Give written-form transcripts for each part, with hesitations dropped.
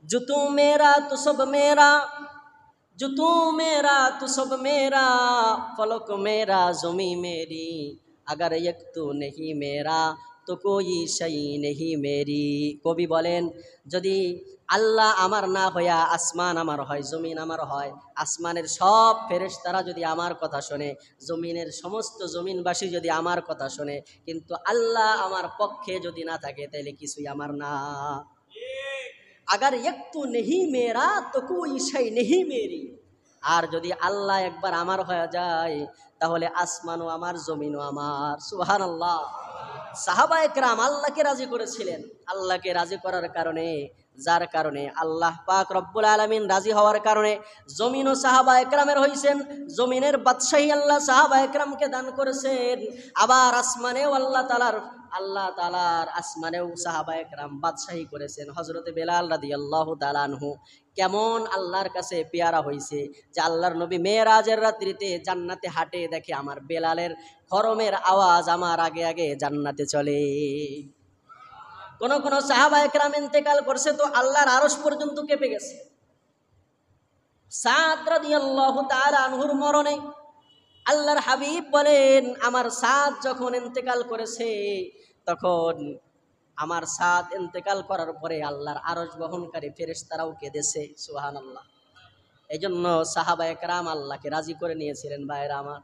जो तू मेरा तो सब मेरा, जो तू मेरा तो सब मेरा, फलक मेरा ज़मी मेरी, अगर एक तू नहीं मेरा तो कोई शई नहीं मेरी। কবি বলেন, যদি আল্লাহ আমার না হইয়া আসমান আমার হয়, জমিন আমার হয়, আসমানের সব ফেরেশতারা যদি আমার কথা শোনে, জমিনের সমস্ত জমিনবাসী যদি আমার কথা শোনে, কিন্তু আল্লাহ আমার পক্ষে যদি না থাকে তাহলে কিছুই আমার না। अगर एक तो नहीं मेरा तो कोई शय नहीं मेरी। আর যদি আল্লাহ একবার আমার হয়ে যায় তাহলে আসমানও আমার, জমিনও আমার। সুবহানাল্লাহ। সাহাবায়ে কেরাম আল্লাহকে রাজি করেছিলেন। আল্লাহকে রাজি করার কারণে, যার কারণে আল্লাহ পাক রব্বুল আলামিন রাজি হওয়ার কারণে জমিনও সাহাবায়ে কেরামের হইছেন। জমিনের বাদশাহী আল্লাহ সাহাবায়ে কেরামকে দান করেছেন। আবার আসমানেও আল্লাহ তাআলার আসমানেও সাহাবায়ে কেরাম বাদশাহী করেছেন। হযরতে বেলাল রাদিয়াল্লাহু তাআলা আনহু কেমন আল্লাহর কাছে পেয়ারা হয়েছে যে আল্লাহর নবী মেরাজের রাত্রিতে জান্নাতে হাঁটে, দেখে আমার বেলালের খরমের আওয়াজ আমার আগে আগে জান্নাতে চলে। কোন কোন সাহাবায়ে কেরাম ইন্তেকাল করছে তো আল্লাহর আরশ পর্যন্ত কেঁপে গেছে। সাদ রাদিয়াল্লাহু তাআলা আনহুর মরণে আল্লাহর হাবিব বলেন, আমার সাদ যখন ইন্তেকাল করেছে তখন আমার সাদ ইন্তেকাল করার পরে আল্লাহর আরশ বহনকারী ফেরেশতারাও কেঁদেছে। সুবহানাল্লাহ। এই জন্য সাহাবায়ে কেরাম আল্লাহকে রাজি করে নিয়েছিলেন ভাইরা আমার,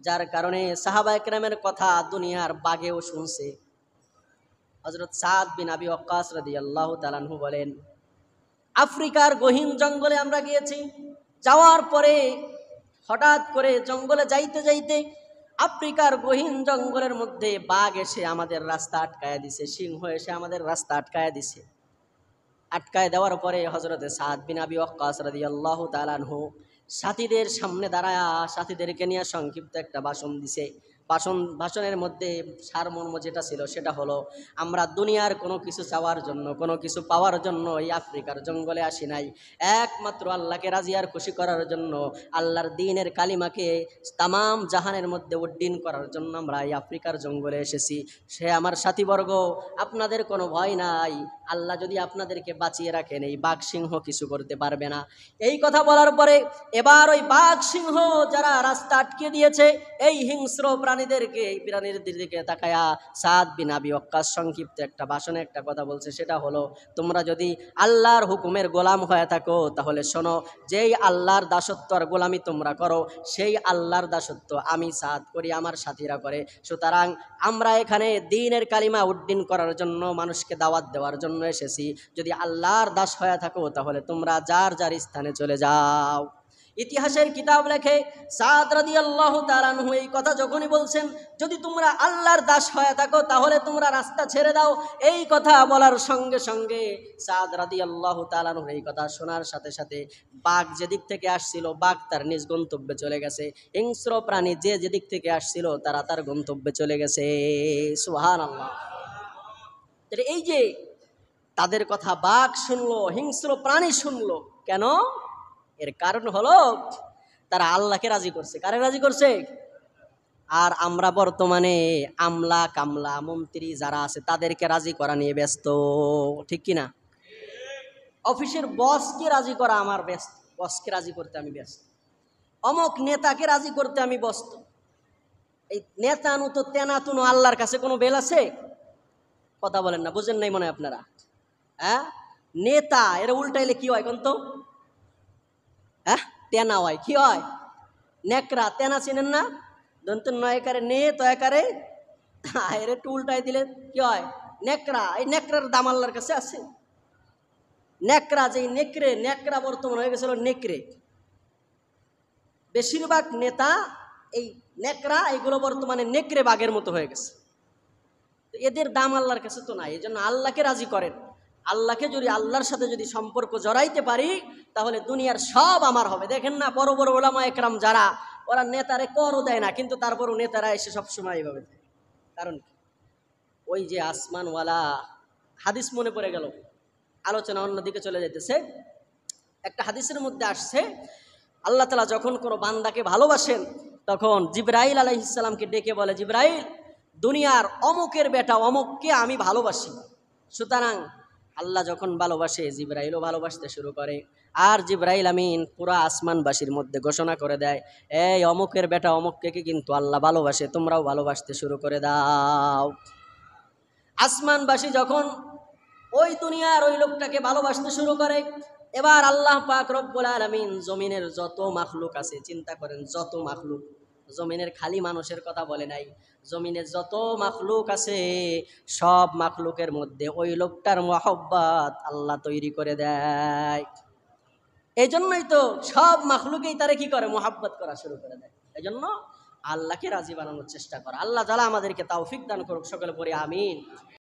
যার কারণে সাহাবায়ে কেরামের কথা দুনিয়ার বাগেও শুনছে। হযরত সাদ বিন আবি ওয়াক্কাস রাদিয়াল্লাহু তাআলা আনহু বলেন, আফ্রিকার গহীন জঙ্গলে আমরা গিয়েছি। যাওয়ার পরে হঠাৎ করে জঙ্গলে যাইতে যাইতে আফ্রিকার গহীন জঙ্গলের মধ্যে বাঘ এসে আমাদের রাস্তা আটকায়া দিছে, সিংহ এসে আমাদের রাস্তা আটকায়া দিছে। আটকায় দেওয়ার পরে হযরতে সাদ বিন আবি ওয়াক্কাস রাদিয়াল্লাহু তাআলা আনহু সাথীদের সামনে দাঁড়ায়া সাথীদেরকে নিয়ে সংক্ষিপ্ত একটা ভাষণ দিছে। ভাষণের মধ্যে সারমর্ম যেটা ছিল সেটা হলো, আমরা দুনিয়ার কোনো কিছু চাওয়ার জন্য, কোনো কিছু পাওয়ার জন্য এই আফ্রিকার জঙ্গলে আসি নাই, একমাত্র আল্লাহকে রাজি আর খুশি করার জন্য, আল্লাহর দ্বীনের কালিমাকে তামাম জাহানের মধ্যে উড্ডীন করার জন্য আমরা এই আফ্রিকার জঙ্গলে এসেছি। সে আমার সাথীবর্গ, আপনাদের কোনো ভয় নাই, আল্লাহ যদি আপনাদেরকে বাঁচিয়ে রাখেন এই বাঘ সিংহ কিছু করতে পারবে না। এই কথা বলার পরে এবার ওই বাঘ সিংহ যারা রাস্তা আটকে দিয়েছে এই হিংস্র প্রাণীদেরকে, এই প্রাণীদের দিকে তাকায়া সাদ বিন আবি ওয়াক্কাস সংক্ষিপ্ত একটা ভাষণে একটা কথা বলছে, সেটা হলো, তোমরা যদি আল্লাহর হুকুমের গোলাম হয়ে থাকো তাহলে শোনো, যেই আল্লাহর দাসত্ব আর গোলামি তোমরা করো সেই আল্লাহর দাসত্ব আমি সাদ করি, আমার সাথীরা করে। সুতরাং আমরা এখানে দ্বীনের কালিমা উড্ডীন করার জন্য, মানুষকে দাওয়াত দেওয়ার জন্য এসেছি। যদি আল্লাহর দাস হয়ে থাকো তাহলে তোমরা যার যার স্থানে চলে যাও। ইতিহাসের কিতাব লেখে সাদ রাদিয়াল্লাহু তাআলা আনহু এই কথা যখনই বলছেন, যদি তোমরা আল্লাহর দাস হয়ে থাকো তাহলে তোমরা রাস্তা ছেড়ে দাও, এই কথা বলার সঙ্গে সঙ্গে সাদ রাদিয়াল্লাহু তাআলা আনহু এই কথা শোনার সাথে সাথে বাঘ যেদিক থেকে আসছিল বাঘ তার নিজ গন্তব্যে চলে গেছে, হিংস্র প্রাণী যে যেদিক থেকে আসছিল তারা তার গন্তব্যে চলে গেছে। সুবহানাল্লাহ। এই যে তাদের কথা বাঘ শুনলো, হিংস্র প্রাণী শুনলো, কেন? এর কারণ হলো তারা আল্লাহকে রাজি করছে। কারে রাজি করছে? আর আমরা বর্তমানে আমলা কামলা মন্ত্রী যারা আছে তাদেরকে রাজি করা নিয়ে ব্যস্ত, ঠিক কিনা? অফিসের বসকে রাজি করা আমার ব্যস্ত, বসকে রাজি করতে আমি ব্যস্ত, অমুক নেতাকে রাজি করতে আমি ব্যস্ত। এই নেতানু তো তেনাতুনো আল্লাহর কাছে কোনো বেল আছে? কথা বলেন না, বুঝেন নাই মনে হয় আপনারা। হ্যাঁ, নেতা এরা উল্টাইলে কি হয় কোন তো? হ্যাঁ, তেনা হয়, কি হয়? নেকড়া। তেনা চিনেন না? দন্ত নয় একারে নে তো একারে এর একটু উল্টাই দিলে কি হয়? নেকড়া। এই নেকড়ার দাম আল্লাহর কাছে আছে? নেকড়া, যে নেকড়া বর্তমান হয়ে গেছিল নেকড়ে। বেশিরভাগ নেতা এই নেকড়া, এগুলো বর্তমানে নেকড়ে বাঘের মতো হয়ে গেছে। এদের দাম আল্লাহর কাছে তো নাই। এই জন্য আল্লাহকে রাজি করেন। আল্লাহকে যদি, আল্লাহর সাথে যদি সম্পর্ক জড়াইতে পারি তাহলে দুনিয়ার সব আমার হবে। দেখেন না, বড় বড় ওলামা একরাম যারা, ওরা নেতারে করও দেয় না, কিন্তু তারপরও নেতারা এসে সবসময় এইভাবে দেয়। কারণ ওই যে আসমানওয়ালা হাদিস মনে পড়ে গেল, আলোচনা অন্যদিকে চলে যেতেছে। একটা হাদিসের মধ্যে আসছে, আল্লাহ তাআলা যখন কোনো বান্দাকে ভালোবাসেন তখন জিবরাইল আলাইহিস সালামকে ডেকে বলে, জিবরাইল, দুনিয়ার অমুকের বেটা অমুককে আমি ভালোবাসি, সুতরাং আল্লাহ যখন ভালোবাসে জিবরাইলও ভালোবাসতে শুরু করে। আর জিবরাইল আমিন পুরা আসমানবাসীর মধ্যে ঘোষণা করে দেয়, এই অমুকের বেটা অমুককে কিন্তু আল্লাহ ভালোবাসে, তোমরাও ভালোবাসতে শুরু করে দাও। আসমানবাসী যখন ওই দুনিয়ার ওই লোকটাকে ভালোবাসতে শুরু করে, এবার আল্লাহ পাক রব্বুল আলামিন জমিনের যত মাখলুক আছে, চিন্তা করেন যত মাখলুক, জমিনের খালি মানুষের কথা বলে নাই, জমিনের যত মাখলুক আছে সব মাখলুকের মধ্যে ওই লোকটার মহব্বত আল্লাহ তৈরি করে দেয়। এই জন্যই তো সব মাখলুকেই তারে কি করে, মহব্বত করা শুরু করে দেয়। এই জন্য আল্লাহকে রাজি বানানোর চেষ্টা করা। আল্লাহ তাআলা আমাদেরকে তৌফিক দান করুক, সকলে পড়ি আমিন।